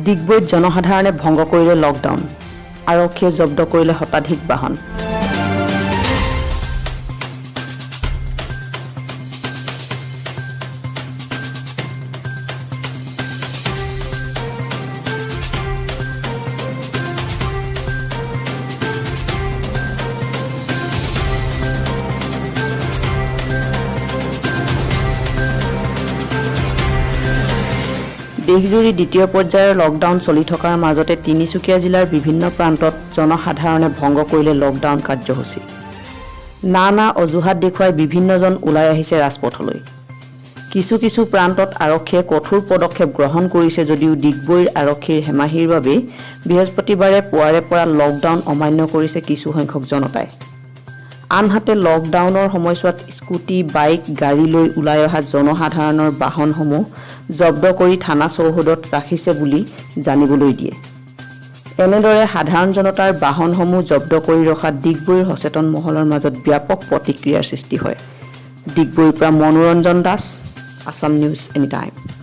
ডিগবৈত জনসাধাৰণে ভংগ কৰিলে লকডাউন আৰক্ষীয়ে জব্দ কৰিলে শতাধিক বাহন দেশজুৰি দ্বিতীয় পৰ্যায়ৰ লকডাউন চলি থকাৰ মাজতে তিনিচুকীয়া জিলাৰ বিভিন্ন প্ৰান্তত জনসাধাৰণে ভংগ কৰিলে লকডাউন কাৰ্যসূচী নানা অজুহাত দেখুৱাই বিভিন্নজন ওলাই আহিছে ৰাজপথলৈ কিছু প্ৰান্তত আৰক্ষীয়ে কঠোৰ পদক্ষেপ গ্ৰহণ কৰিছে যদিও ডিগবৈৰ আৰক্ষীৰ হেমাহিৰ বাবে বৃহস্পতিবাৰে পুৱাৰে পৰা লকডাউন অমান্য কৰিছে কিছু সংখ্যক জনতাই আনহাতে লকডাউনৰ সময়ছোৱাত স্কুটি বাইক গাড়ী লৈ ওলাই অহা জনসাধাৰণৰ বাহনসমূহ জব্দ কৰি থানা চৌহদত ৰাখিছে বুলি জানিবলৈ দিয়ে এনেদৰে সাধাৰণ জনতাৰ বাহনসমূহ জব্দ কৰি ৰখা ডিগবৈৰ সচেতন মহলৰ মাজত ব্যাপক প্ৰতিক্ৰিয়াৰ সৃষ্টি হয় ডিগবৈৰ পৰা মনোৰঞ্জন Das Assam news any time